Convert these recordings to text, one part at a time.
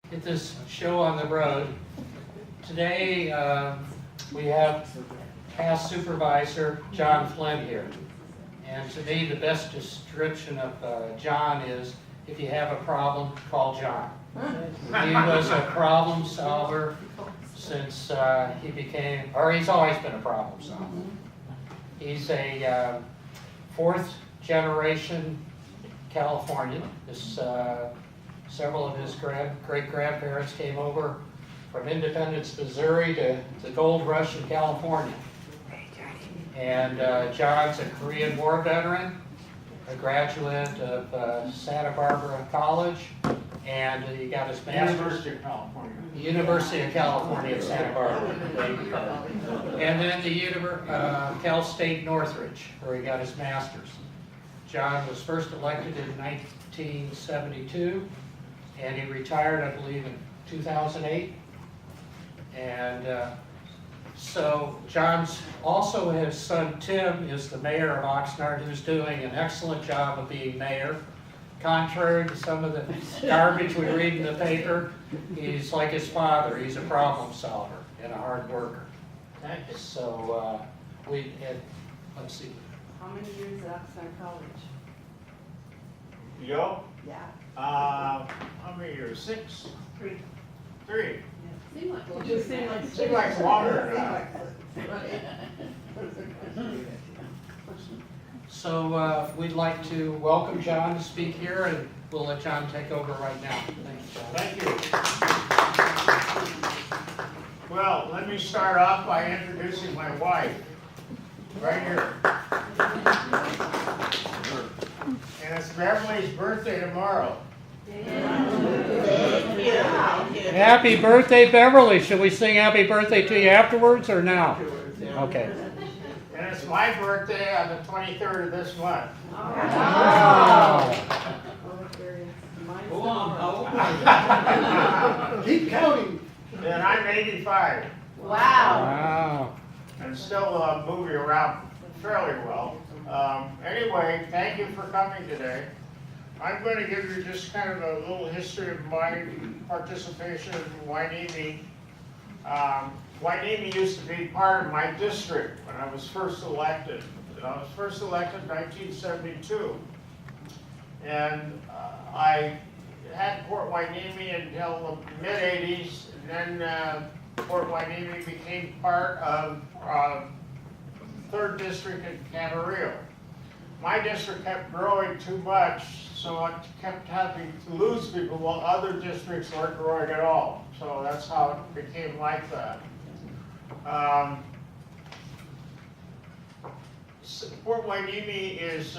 Get this show on the road. Today we have past Supervisor John Flynn here. And to me the best description of John is, if you have a problem, call John. He was a problem solver since he became, or he's always been a problem solver. He's a fourth generation Californian. Several of his great-grandparents came over from Independence, Missouri to the gold rush in California. And John's a Korean War veteran, a graduate of Santa Barbara College, and he got his master's. University of California at Santa Barbara. And then the Cal State Northridge, where he got his master's. John was first elected in 1972, and he retired, I believe, in 2008. And so John's also his son Tim is the mayor of Oxnard, who's doing an excellent job of being mayor. Contrary to some of the garbage we read in the paper, he's like his father. He's a problem solver and a hard worker. So let's see. How many years at Oxnard College? Yo? Yeah. How many years? 6? 3. 3. Yeah. Seemed like It just seemed like longer now. So we'd like to welcome John to speak here, and we'll let John take over right now. Thank you, John. Thank you. Well, let me start off by introducing my wife, right here. And it's Beverly's birthday tomorrow. Happy birthday, Beverly. Should we sing happy birthday to you afterwards or now? Okay. And it's my birthday on the 23rd of this month. Keep counting. And I'm 85. Wow. And still moving around fairly well. Anyway, thank you for coming today. I'm going to give you just kind of a little history of my participation in Huneme. Huneme used to be part of my district when I was first elected. I was first elected in 1972. And I had Port Huneme until the mid-80s, and then Port Huneme became part of 3rd District in Camarillo. My district kept growing too much, so I kept having to lose people while other districts weren't growing at all. So that's how it became like that. Port Huneme is,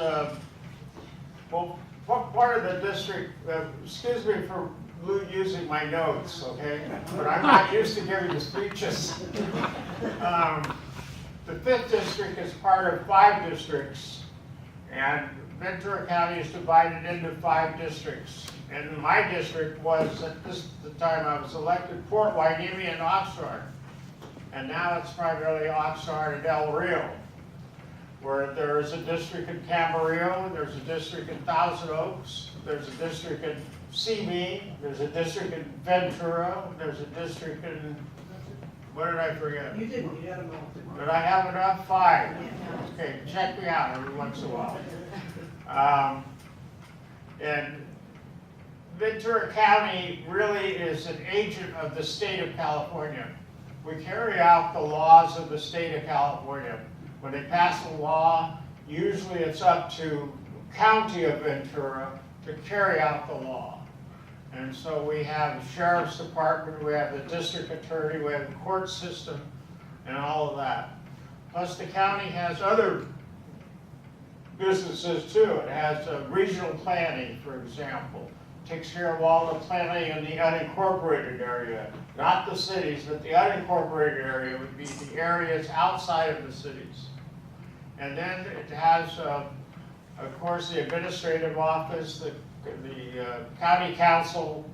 well, part of the district, excuse me for using my notes, okay? But I'm not used to giving speeches. The 5th district is part of 5 districts, and Ventura County is divided into 5 districts. And my district was, at the time I was elected, Port Huneme and Oxnard. And now it's primarily Oxnard and El Rio, where there is a district in Camarillo, there's a district in Thousand Oaks, there's a district in Seamead, there's a district in Ventura, there's a district in, what did I forget? You didn't, you had them all. Did I have enough? 5. Okay, check me out every once in a while. And Ventura County really is an agent of the state of California. We carry out the laws of the state of California. When they pass a law, usually it's up to County of Ventura to carry out the law. And so we have the Sheriff's Department, we have the District Attorney, we have the court system, and all of that. Plus the county has other businesses too. It has regional planning, for example. Takes care of all the planning in the unincorporated area. Not the cities, but the unincorporated area would be the areas outside of the cities. And then it has, of course, the administrative office, the county council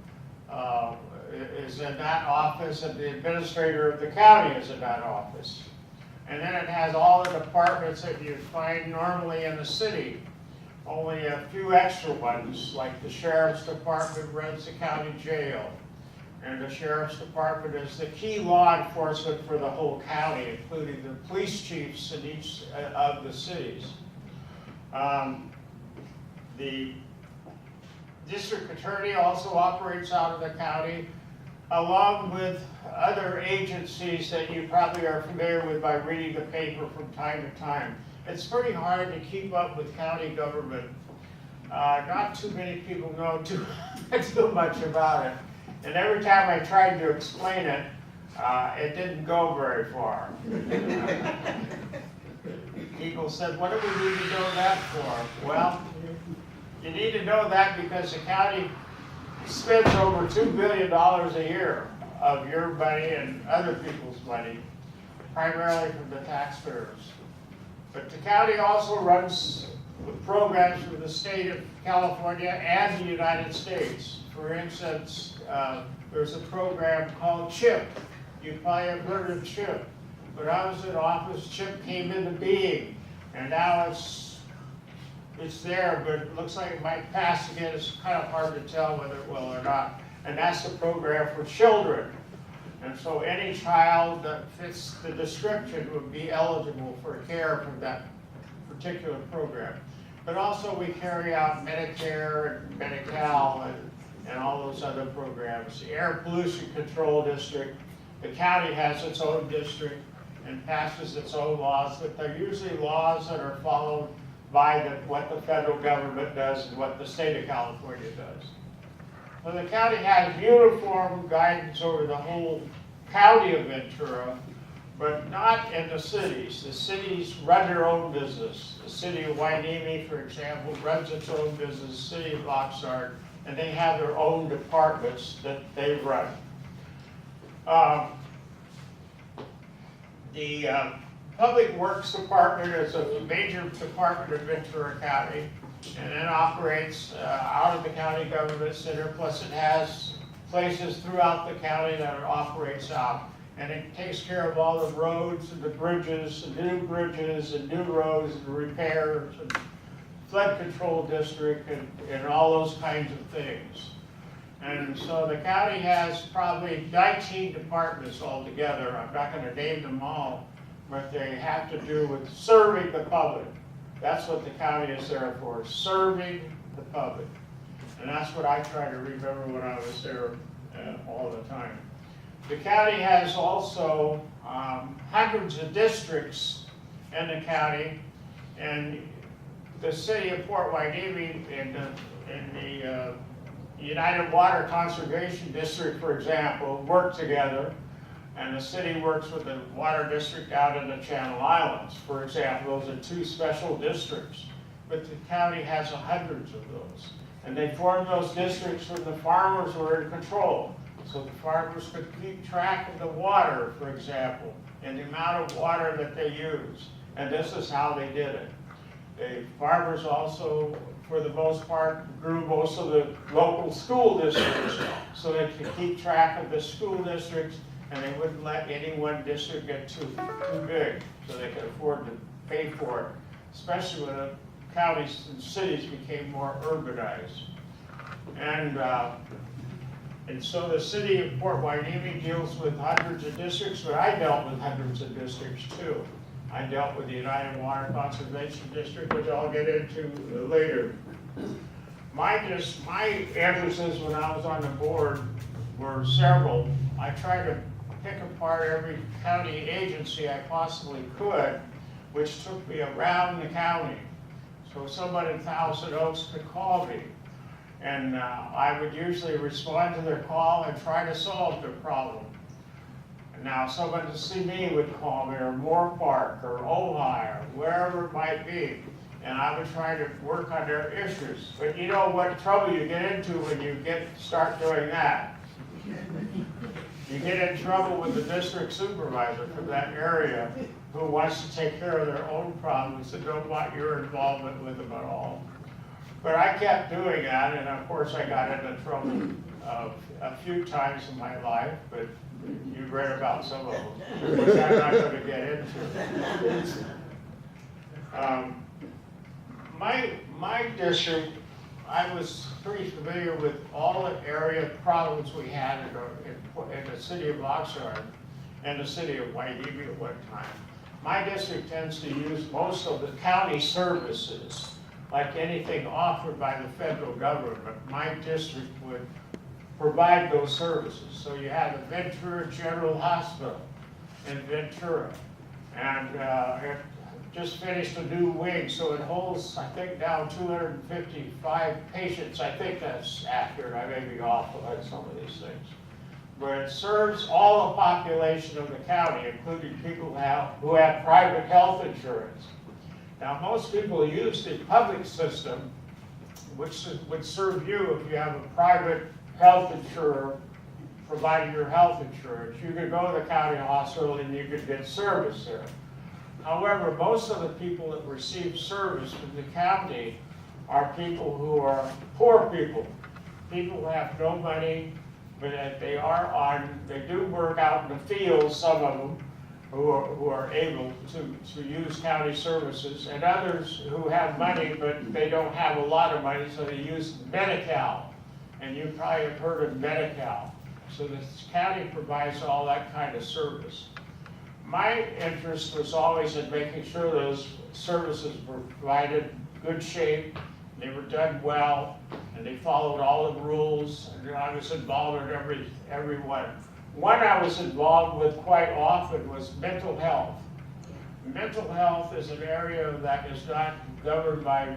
is in that office, and the administrator of the county is in that office. And then it has all the departments that you find normally in the city. Only a few extra ones, like the Sheriff's Department runs the county jail. and the sheriff's department is the key law enforcement for the whole county, including the police chiefs in each of the cities. The district attorney also operates out of the county, along with other agencies that you probably are familiar with by reading the paper from time to time. It's pretty hard to keep up with county government. Not too many people know too much about it. And every time I tried to explain it, it didn't go very far. People said, what do we need to know that for? Well, you need to know that because the county spends over $2 billion a year of your money and other people's money, primarily from the taxpayers. But the county also runs programs for the state of California and the United States. For instance, there's a program called CHIP. You probably have heard of CHIP. When I was in office, CHIP came into being, and now it's there, but it looks like it might pass again. It's kind of hard to tell whether it will or not. And that's the program for children. And so any child that fits the description would be eligible for care from that particular program. But also we carry out Medicare and Medi-Cal and all those other programs. The Air Pollution Control District, the county has its own district and passes its own laws, but they're usually laws that are followed by what the federal government does and what the state of California does. So the county has uniform guidance over the whole county of Ventura, but not in the cities. The cities run their own business. The city of Huneme, for example, runs its own business, the city of Oxnard, and they have their own departments that they run. The Public Works Department is a major department of Ventura County, and it operates out of the county government center, plus it has places throughout the county that it operates out. And it takes care of all the roads and the bridges, and new bridges and new roads and repairs and flood control district and all those kinds of things. And so the county has probably 19 departments altogether. I'm not going to name them all, but they have to do with serving the public. That's what the county is there for, serving the public. And that's what I try to remember when I was there all the time. The county has also hundreds of districts in the county, and the city of Port Hueneme in the United Water Conservation District, for example, work together, and the city works with the water district out in the Channel Islands. For example, those are two special districts, but the county has hundreds of those. And they formed those districts when the farmers were in control. So the farmers could keep track of the water, for example, and the amount of water that they use. And this is how they did it. The farmers also, for the most part, grew most of the local school districts, so they could keep track of the school districts, and they wouldn't let any one district get too big, so they could afford to pay for it, especially when the counties and cities became more urbanized. And so the city of Port Hueneme deals with hundreds of districts, but I dealt with hundreds of districts too. I dealt with the United Water Conservation District, which I'll get into later. My emphasis when I was on the board were several. I tried to pick apart every county agency I possibly could, which took me around the county. So someone in Thousand Oaks could call me, and I would usually respond to their call and try to solve their problem. And now someone to see me would call me, or Moore Park, or Ojai, or wherever it might be, and I would try to work on their issues. But you know what trouble you get into when you start doing that? You get in trouble with the district supervisor from that area who wants to take care of their own problems and don't want your involvement with them at all. But I kept doing that, and of course I got into trouble a few times in my life, but you've read about some of them, which I'm not going to get into. My district I was pretty familiar with all the area problems we had in the city of Oxnard and the city of Waidebe at one time. My district tends to use most of the county services, like anything offered by the federal government. My district would provide those services. So you have the Ventura General Hospital in Ventura, and it just finished a new wing, so it holds, I think, now 255 patients. I think that's accurate. I may be off on some of these things. But it serves all the population of the county, including people who have private health insurance. Now, most people use the public system, which would serve you if you have a private health insurer providing your health insurance. You could go to the county hospital and you could get service there. However, most of the people that receive service from the county are people who are poor people, people who have no money, but they do work out in the fields, some of them, who are able to use county services, and others who have money, but they don't have a lot of money, so they use Medi-Cal. And you probably have heard of Medi-Cal. So the county provides all that kind of service. My interest was always in making sure those services were provided in good shape, they were done well, and they followed all the rules, and I was involved in every one. One I was involved with quite often was mental health. Mental health is an area that is not governed by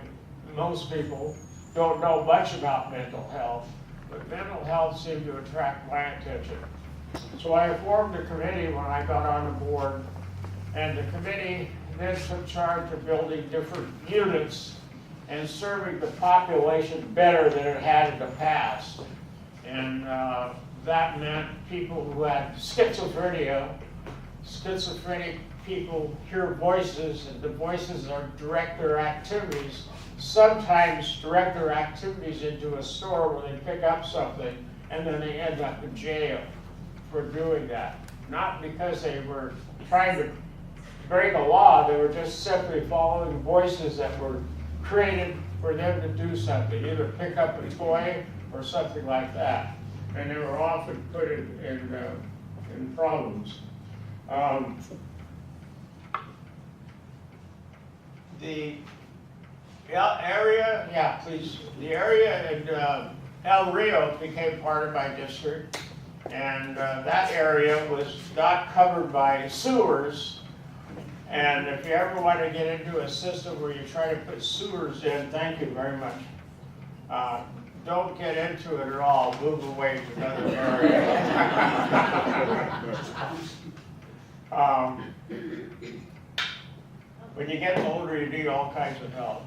most people, don't know much about mental health, but mental health seemed to attract my attention. So I formed a committee when I got on the board, and the committee then took charge of building different units and serving the population better than it had in the past. And that meant people who had schizophrenia. Schizophrenic people hear voices, and the voices direct their activities, sometimes direct their activities into a store where they pick up something, and then they end up in jail for doing that. Not because they were trying to break a law, they were just simply following voices that were created for them to do something, either pick up a toy or something like that. And they were often put in problems. The area, yeah, please. The area in El Rio became part of my district, and that area was not covered by sewers. And if you ever want to get into a system where you try to put sewers in, thank you very much. Don't get into it at all. Move away to another area. When you get older, you need all kinds of help.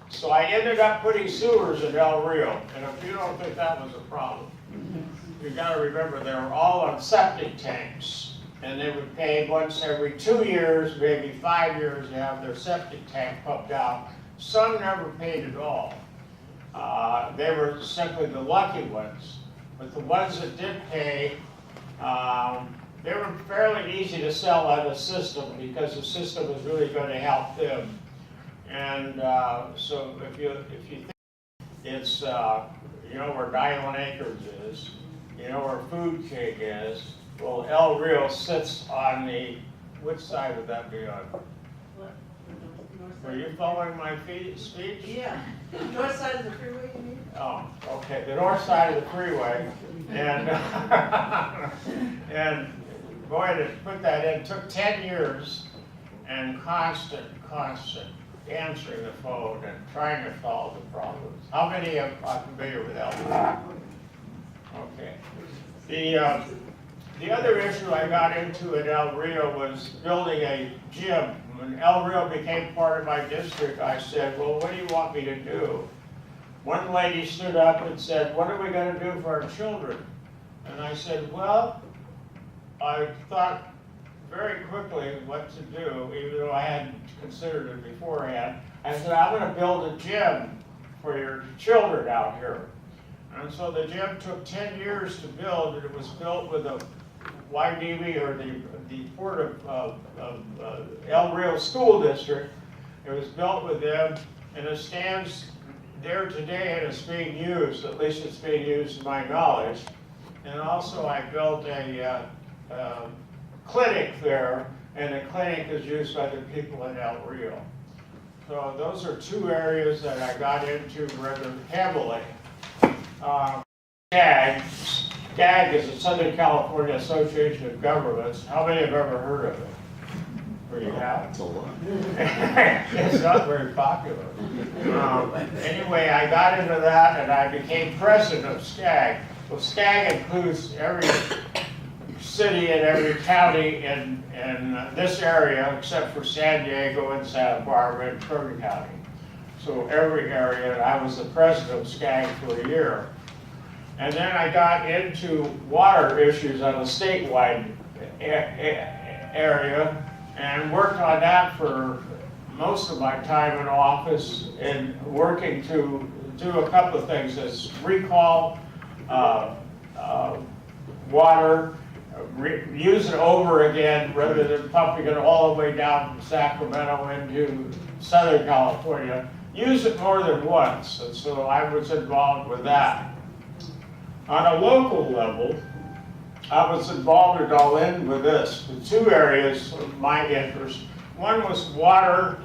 So I ended up putting sewers in El Rio, and if you don't think that was a problem, you got to remember they were all on septic tanks, and they would pay once every 2 years, maybe 5 years, to have their septic tank pumped out. Some never paid at all. They were simply the lucky ones, but the ones that did pay, they were fairly easy to sell on the system because the system was really going to help them. And so if you think it's, you know where Diamond Acres is, you know where Food King is, well, El Rio sits on the, which side would that be on? Were you following my speech? Yeah. North side of the freeway, you mean? Oh, okay, the north side of the freeway, and and boy, to put that in, took 10 years, and constant answering the phone and trying to solve the problems. How many are familiar with that? Okay. The other issue I got into at El Rio was building a gym. When El Rio became part of my district, I said, well, what do you want me to do? One lady stood up and said, what are we going to do for our children? And I said, well, I thought very quickly what to do, even though I hadn't considered it beforehand. I said, I'm going to build a gym for your children out here. And so the gym took 10 years to build, and it was built with a YDV, or the Port of El Rio School District, It was built with them, and it stands there today, and it's being used. At least it's being used to my knowledge. And also, I built a clinic there, and the clinic is used by the people in El Rio. So those are two areas that I got into rather heavily. SCAG is the Southern California Association of Governments. How many have ever heard of it? Well, you have? It's a lot. It's not very popular. Anyway, I got into that and I became president of SCAG. Well, SCAG includes every city and every county in this area except for San Diego and Santa Barbara and Bergen County. So every area, and I was the president of SCAG for a year. And then I got into water issues on a statewide area and worked on that for most of my time in office and working to do a couple of things. That's recall water, use it over again rather than pumping it all the way down from Sacramento into Southern California. Use it more than once, and so I was involved with that. On a local level, I was involved and all in with this, the two areas of my interest. One was water,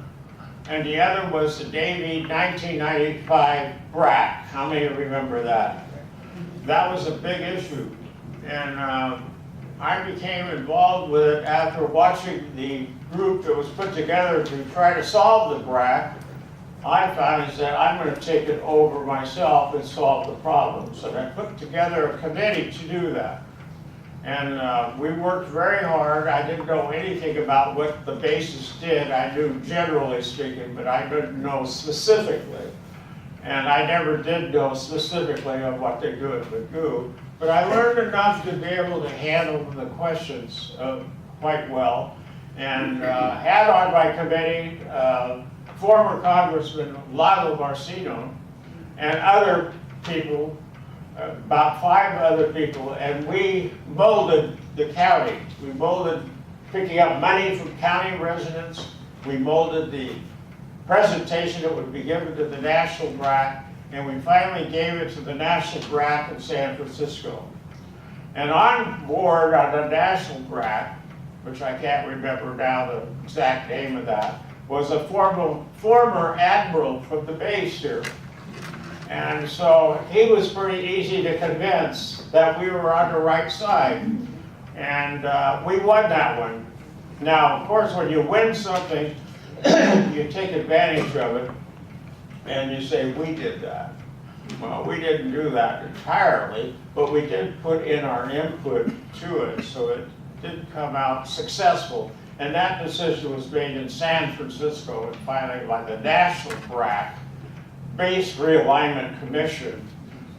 and the other was the Davie 1995 BRAC. How many remember that? That was a big issue, and I became involved with it after watching the group that was put together to try to solve the BRAC. I found is that I'm going to take it over myself and solve the problem. So I put together a committee to do that. And we worked very hard. I didn't know anything about what the bases did. I knew generally speaking, but I didn't know specifically. And I never did know specifically of what they would do. But I learned enough to be able to handle the questions quite well. And had on my committee former Congressman Lalo Marcino and other people, about 5 other people, and we molded the county. We molded picking up money from county residents. We molded the presentation that would be given to the National BRAC, and we finally gave it to the National BRAC in San Francisco. And on board on the National BRAC, which I can't remember now the exact name of that, was a former admiral from the base here. And so he was pretty easy to convince that we were on the right side. And we won that one. Now, of course, when you win something, you take advantage of it, and you say, we did that. Well, we didn't do that entirely, but we did put in our input to it, so it did come out successful. And that decision was made in San Francisco, and finally by the National BRAC Base Realignment Commission,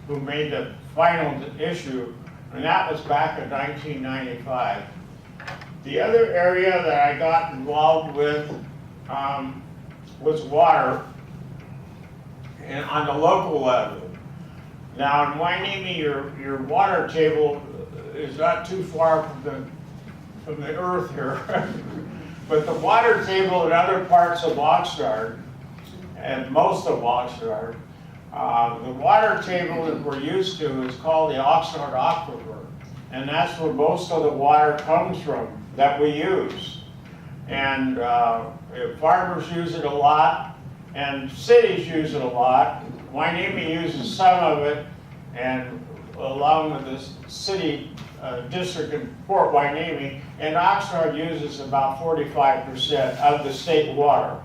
who made the final issue, and that was back in 1995. The other area that I got involved with was water, and on the local level. Now in Hueneme, your water table is not too far from the earth here, but the water table in other parts of Oxnard, and most of Oxnard, the water table that we're used to is called the Oxnard Aquifer, and that's where most of the water comes from that we use. And farmers use it a lot, and cities use it a lot. Hueneme uses some of it, and along with the city district in Fort Hueneme, and Oxnard uses about 45% of the state water.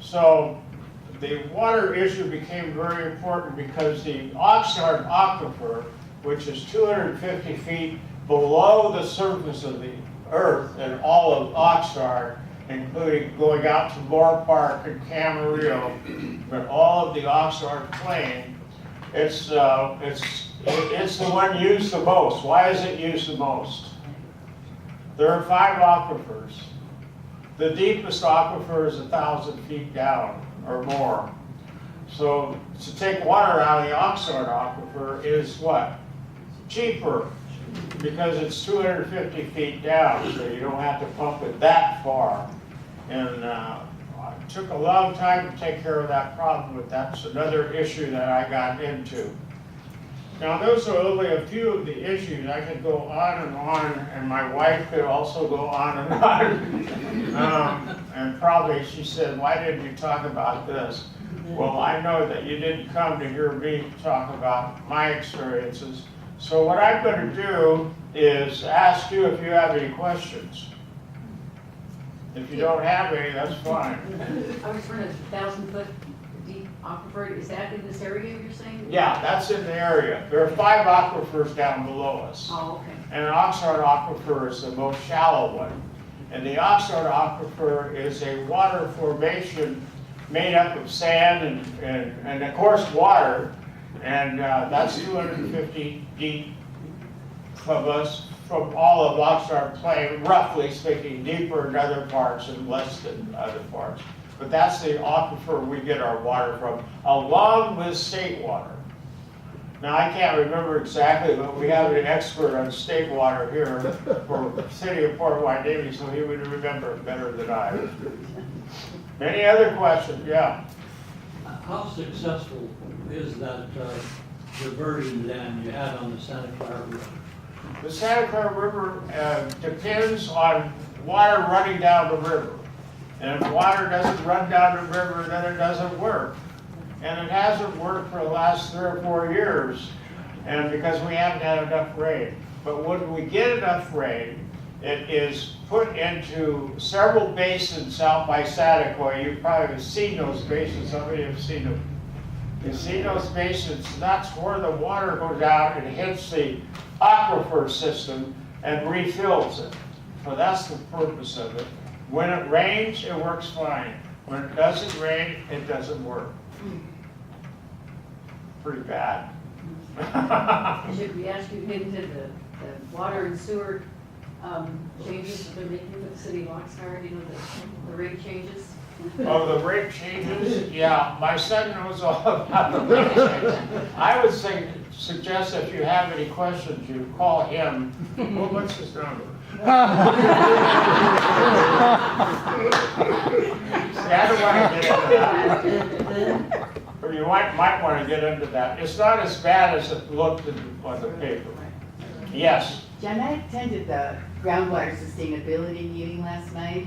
So the water issue became very important because the Oxnard Aquifer, which is 250 feet below the surface of the earth in all of Oxnard, including going out to Moore Park and Camarillo, but all of the Oxnard plain, it's the one used the most. Why is it used the most? There are 5 aquifers. The deepest aquifer is 1,000 feet down or more. So to take water out of the Oxnard Aquifer is what? Cheaper, because it's 250 feet down, so you don't have to pump it that far. And took a long time to take care of that problem, but that's another issue that I got into. Now, those are only a few of the issues. I could go on, and my wife could also go on and on. And probably she said, why didn't you talk about this? Well, I know that you didn't come to hear me talk about my experiences. So what I'm going to do is ask you if you have any questions. If you don't have any, that's fine. I was running 1,000-foot deep aquifer. Is that in this area you're saying? Yeah, that's in the area. There are 5 aquifers down below us. Oh, okay. And an Oxnard aquifer is the most shallow one. And the Oxnard aquifer is a water formation made up of sand and of course water. And that's 250 deep from us, from all of Oxnard Plain, roughly speaking, deeper in other parts and less than other parts. But that's the aquifer we get our water from, along with state water. Now, I can't remember exactly, but we have an expert on state water here for the city of Port White Navy, so he would remember it better than I. Any other questions? Yeah. How successful is that diverting dam you had on the Santa Clara River? The Santa Clara River depends on water running down the river. And if water doesn't run down the river, then it doesn't work. And it hasn't worked for the last 3 or 4 years, and because we haven't had enough rain. But when we get enough rain, it is put into several basins out by Santa Clara. You've probably seen those basins. Some of you have seen them. You've seen those basins, and that's where the water goes out and hits the aquifer system and refills it. So that's the purpose of it. When it rains, it works fine. When it doesn't rain, it doesn't work. Pretty bad. Should we ask you into the water and sewer changes that they're making for the city of Oxnard, you know, the rate changes? Oh, the rate changes? Yeah, my son knows all about the rate changes. I would suggest if you have any questions, you call him. Well, what's his number? See, I don't want to get into that. Or you might want to get into that. It's not as bad as it looked on the paper. Yes. John, I attended the groundwater sustainability meeting last night,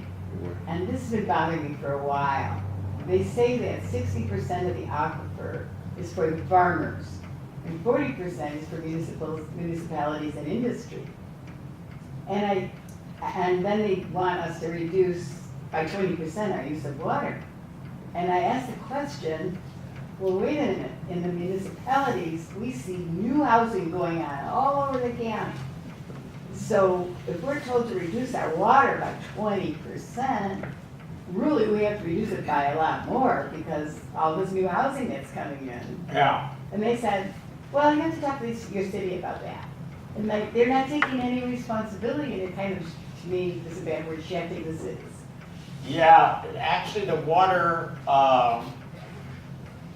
and this has been bothering me for a while. They say that 60% of the aquifer is for the farmers, and 40% is for municipalities and industry. And then they want us to reduce by 20% our use of water. And I asked the question, well, wait a minute, in the municipalities, we see new housing going on all over the county. So if we're told to reduce our water by 20%, really we have to reduce it by a lot more because all this new housing that's coming in. Yeah. And they said, well, you have to talk to your city about that. And they're not taking any responsibility, and it kind of, to me, is a bad word, shafting the cities. Yeah, actually the water, all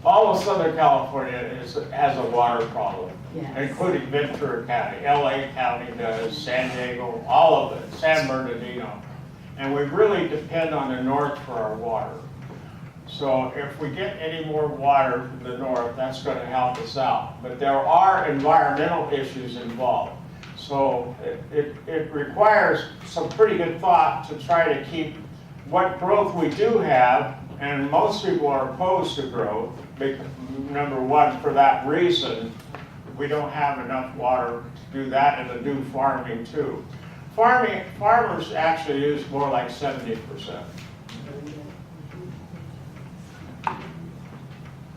of Southern California has a water problem, Yes. including Ventura County. LA County does, San Diego, all of it, San Bernardino. And we really depend on the north for our water. So if we get any more water from the north, that's going to help us out. But there are environmental issues involved. So it requires some pretty good thought to try to keep what growth we do have, and most people are opposed to growth. Number one, for that reason, we don't have enough water to do that and to do farming too. Farmers actually use more like 70%.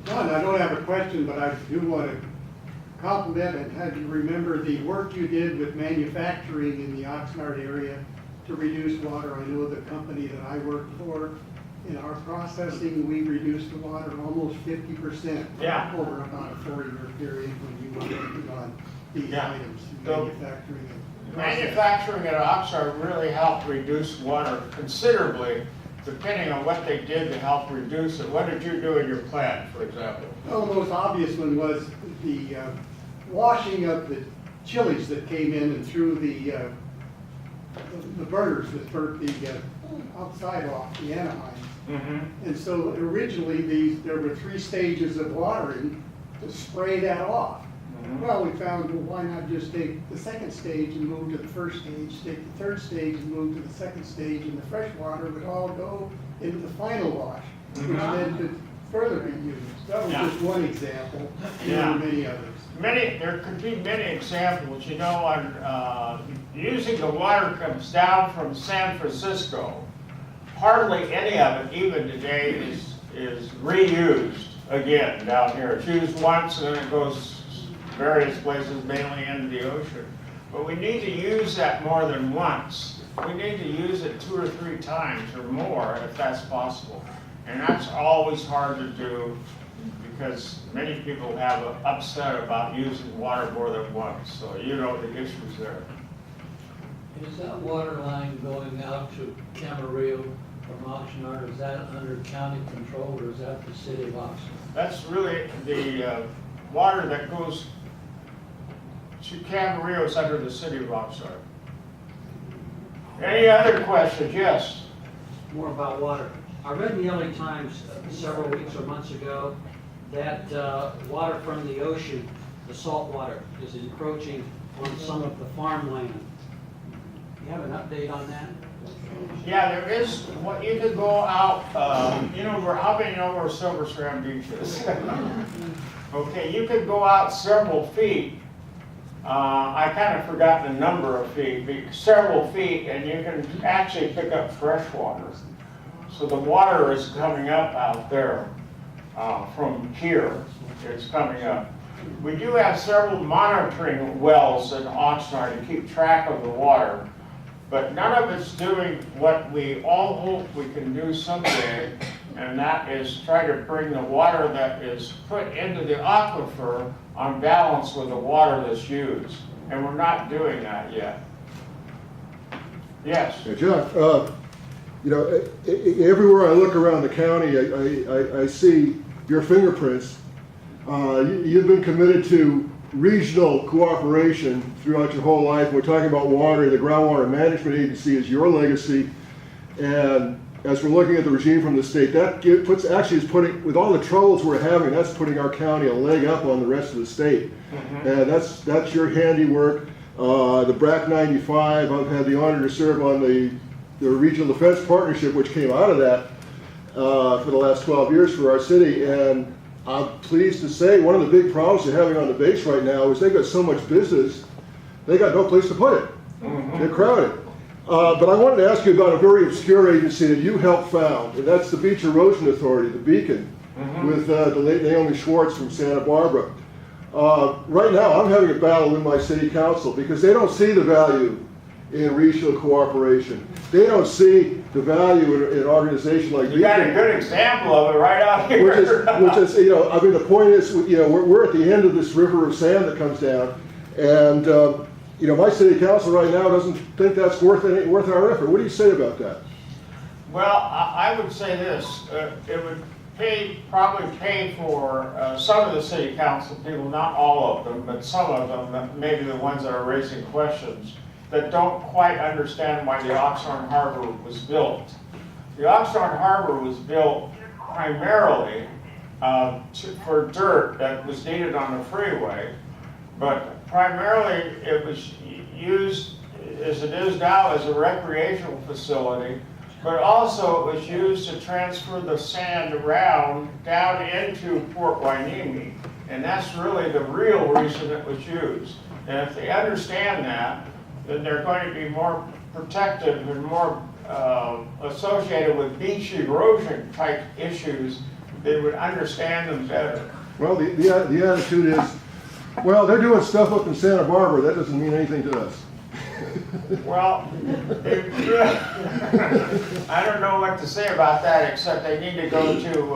John, I don't have a question, but I do want to compliment and have you remember the work you did with manufacturing in the Oxnard area to reduce water. I know the company that I worked for, in our processing, we reduced the water almost 50% Yeah. over about a 4-year period when you were working on these Yeah. items, So- manufacturing and processing. Manufacturing at Oxnard really helped reduce water considerably, depending on what they did to help reduce it. What did you do in your plant, for example? Well, the most obvious one was the washing of the chilies that came in and through the burners that burnt the outside off the Anaheim. And so originally, there were 3 stages of watering to spray that off. Well, we found, well, why not just take the second stage and move to the first stage, take the third stage and move to the second stage, and the fresh water would all go into the final wash, which then could further be used. That was just one example, there were many others. There could be many examples, you know, on, using the water comes down from San Francisco. Hardly any of it, even today, is reused again down here. It's used once and then it goes various places, mainly into the ocean. But we need to use that more than once. We need to use it 2 or 3 times or more if that's possible. And that's always hard to do because many people have upset about using water more than once. So you know the issues there. Is that water line going out to Camarillo from Oxnard, is that under county control or is that the city of Oxnard? That's really the water that goes to Camarillo is under the city of Oxnard. Any other questions? Yes. More about water. I read in the LA Times several weeks or months ago that water from the ocean, the salt water, is encroaching on some of the farmland. You have an update on that? Yeah, there is. What you could go out. You know where? How many know where Silver Strand Beach is? Okay, you could go out several feet. I kind of forgot the number of feet, but several feet, and you can actually pick up fresh water. So the water is coming up out there from here. It's coming up. We do have several monitoring wells in Oxnard to keep track of the water, but none of it's doing what we all hope we can do someday, and that is try to bring the water that is put into the aquifer on balance with the water that's used. And we're not doing that yet. Yes? Yeah, John, you know, everywhere I look around the county, I see your fingerprints. You've been committed to regional cooperation throughout your whole life. We're talking about water. The Groundwater Management Agency is your legacy. And as we're looking at the regime from the state, that is putting, with all the troubles we're having, that's putting our county a leg up on the rest of the state. And that's your handiwork. The BRAC 95, I've had the honor to serve on the Regional Defense Partnership, which came out of that for the last 12 years for our city. And I'm pleased to say one of the big problems they're having on the base right now is they've got so much business, they got no place to put it. They're crowded. But I wanted to ask you about a very obscure agency that you helped found, and that's the Beach Erosion Authority, the Beacon, with the late Naomi Schwartz from Santa Barbara. Right now, I'm having a battle in my city council because they don't see the value in regional cooperation. They don't see the value in an organization like Beacon. You got a good example of it right out here. Which is, you know, I mean, the point is, you know, we're at the end of this river of sand that comes down, and you know, my city council right now doesn't think that's worth our effort. What do you say about that? Well, I would say this. It would probably pay for some of the city council people, not all of them, but some of them, maybe the ones that are raising questions, that don't quite understand why the Oxnard Harbor was built. The Oxnard Harbor was built primarily for dirt that was needed on the freeway, but primarily it was used, as it is now, as a recreational facility, but also it was used to transfer the sand around down into Port Hueneme, and that's really the real reason it was used. And if they understand that, then they're going to be more protective and more associated with beach erosion type issues. They would understand them better. Well, the attitude is, well, they're doing stuff up in Santa Barbara. That doesn't mean anything to us. Well, I don't know what to say about that, except they need to go to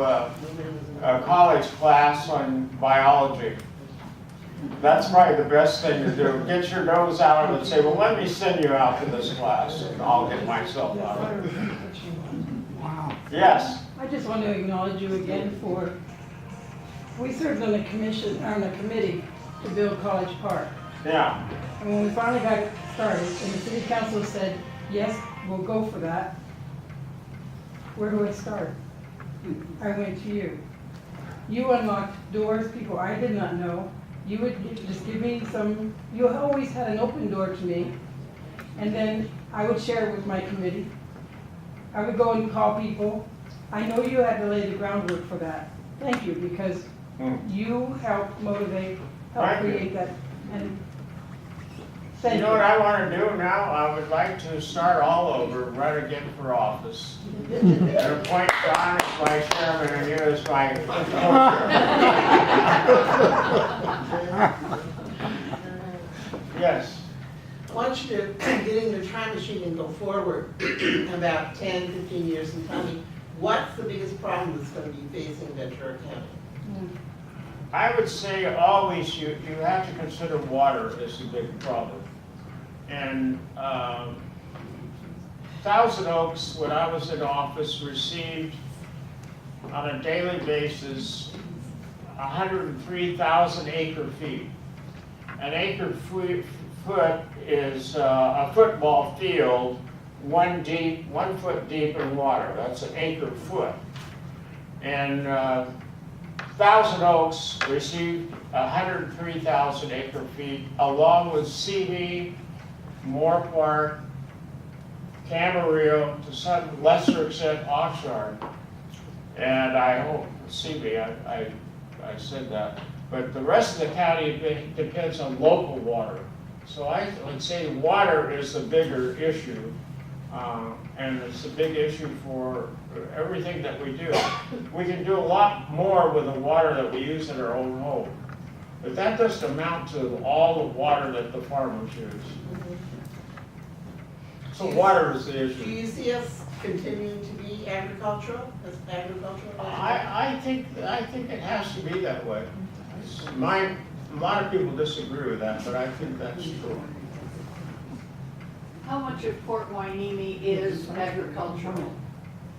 a college class on biology. That's probably the best thing to do. Get your nose out of it and say, well, let me send you out to this class, and I'll get myself out of it. Wow. Yes? I just want to acknowledge you again for, we served on a committee to build College Park. Yeah. And when we finally got it started, and the city council said, yes, we'll go for that, where do I start? I went to you. You unlocked doors, people I did not know. You would just give me some, you always had an open door to me. And then I would share it with my committee. I would go and call people. I know you had to lay the groundwork for that. Thank you, because you helped motivate, helped Thank you. create that. And You thank know what I want to do now? I would like to start all over, run again for office. And appoint John as my chairman and you as my Yes. I want you to get in your time machine and go forward about 10, 15 years and tell me what's the biggest problem that's going to be facing Ventura County? I would say always you have to consider water as a big problem. And Thousand Oaks, when I was in office, received on a daily basis 103,000 acre feet. An acre foot is a football field, 1 foot deep in water. That's an acre foot. And Thousand Oaks received 103,000 acre feet, along with CB, Moore Park, Camarillo, to some lesser extent Oxnard. And I hope, CB, I said that. But the rest of the county depends on local water. So I would say water is the bigger issue. And it's a big issue for everything that we do. We can do a lot more with the water that we use in our own home. But that doesn't amount to all the water that the farmers use. So water is the Do issue. you see us continuing to be agricultural, as agricultural? I think it has to be that way. A lot of people disagree with that, but I think that's true. How much of Port Hueneme is agricultural?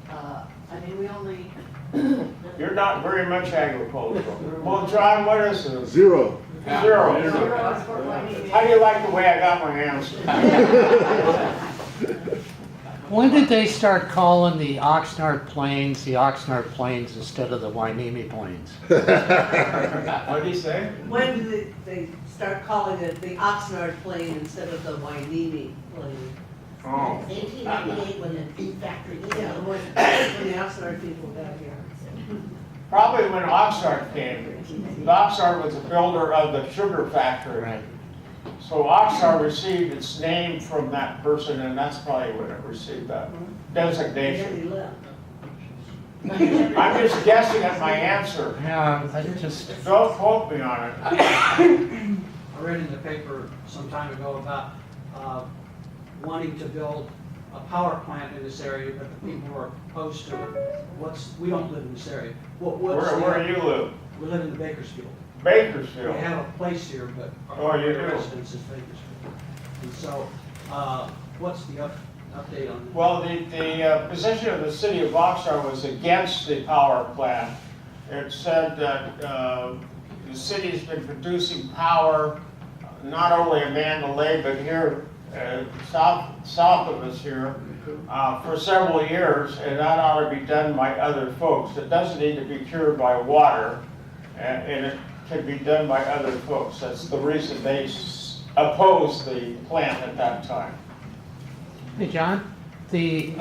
I mean, we only, You're not very much agricultural. Well, John, what is it? Zero. Zero. zero is Port Hueneme. How do you like the way I got my answer? When did they start calling the Oxnard Plains instead of the Hueneme Plains? What did he say? When did they start calling it the Oxnard Plain instead of the Hueneme Plain? Oh. 1888, when the beef factory came. Yeah, when the Oxnard people got here. Probably when Oxnard came. Oxnard was a builder of the sugar factory. Right. So Oxnard received its name from that person, and that's probably when it received that designation. I'm just guessing at my answer. Yeah, I just, Don't quote me on it. I read in the paper some time ago about wanting to build a power plant in this area, but the people who are opposed to it. We don't live in this area. Where do you live? We live in Bakersfield. We Bakersfield. have a place here, but Oh, our you do? residence is Bakersfield. And so, what's the update on that? Well, the position of the city of Oxnard was against the power plant. It said that the city's been producing power not only in Mandalay, but here south of us here for several years, and that ought to be done by other folks. It doesn't need to be cured by water, and it can be done by other folks. That's the reason they opposed the plant at that time. hey, John, the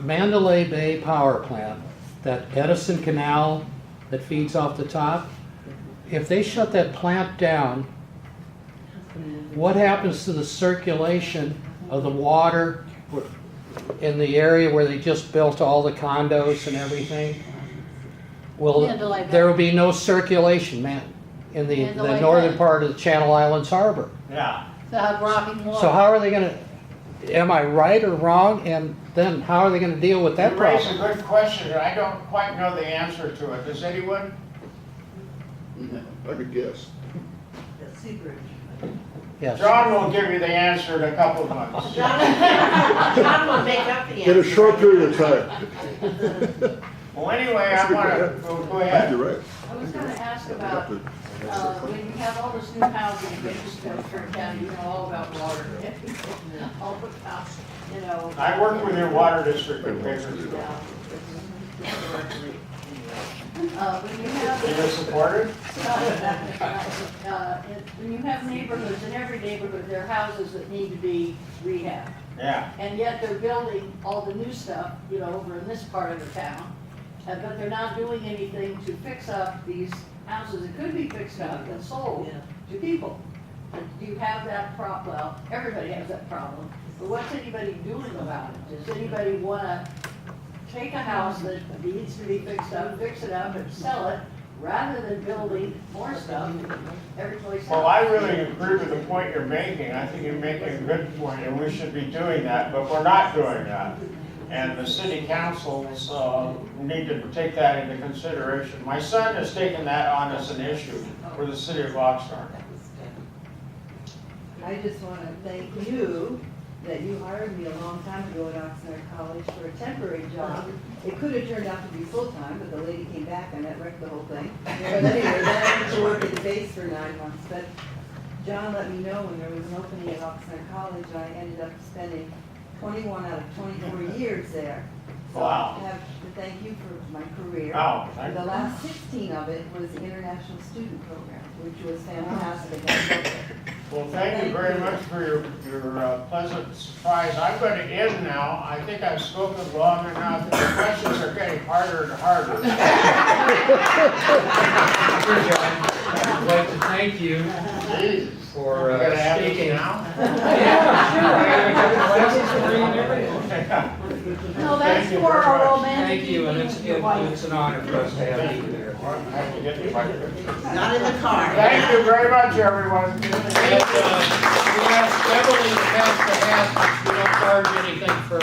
Mandalay Bay Power Plant, that Edison Canal that feeds off the top, if they shut that plant down, what happens to the circulation of the water in the area where they just built all the condos and everything? Mandalay Bay. There will be no circulation, man, in the Mandalay northern Bay. part of the Channel Islands Harbor. Yeah. to have rocking water. So how are they gonna, am I right or wrong? And then how are they gonna deal with that You raise a problem? good question, and I don't quite know the answer to it. Does anyone? I could guess. The secret. Yes. John will give you the answer in a couple of months. John will make up the answer. In a short period of time. Well, anyway, I want to, go ahead. You're right. I was gonna ask about, when you have all this new housing in Bakersfield County, you know all about water. All about, you know. I work with your water district in Bakersfield. Yeah. When you have, Is it supported? when you have neighborhoods, in every neighborhood, there are houses that need to be rehabbed. Yeah. And yet they're building all the new stuff, you know, over in this part of the town. But they're not doing anything to fix up these houses that could be fixed up and sold to people. Do you have that problem? Well, everybody has that problem. But what's anybody doing about it? Does anybody wanna take a house that needs to be fixed up, fix it up and sell it, rather than building more stuff every place else? Well, I really agree with the point you're making. I think you're making a good point, and we should be doing that, but we're not doing that. And the city councils need to take that into consideration. My son has taken that on as an issue for the city of Oxnard. I just want to thank you that you hired me a long time ago at Oxnard College for a temporary job. It could have turned out to be full-time, but the lady came back and that wrecked the whole thing. But anyway, then I went to work at the base for 9 months. But John let me know when there was an opening at Oxnard College. I ended up spending 21 out of 24 years there. So Wow. I have to thank you for my career. Oh, And thank the you. last 16 of it was the International Student Program, which was fantastic. I loved it. Well, thank you very much for your pleasant surprise. I'm going to end now. I think I've spoken long enough. The questions are getting harder and harder. Here, John, I'd like to thank you Jesus. for We're gonna have it speaking. now? Yeah, sure, I gotta get the glasses for you and everything. No, that's Thank you for very our much. romantic Thank you, and evening it's, with your wife. it's an honor for us to have you here. I have to get my picture. Not in the car. Thank you very much, everyone. And, we asked Beverly to pass the hat, we don't charge anything for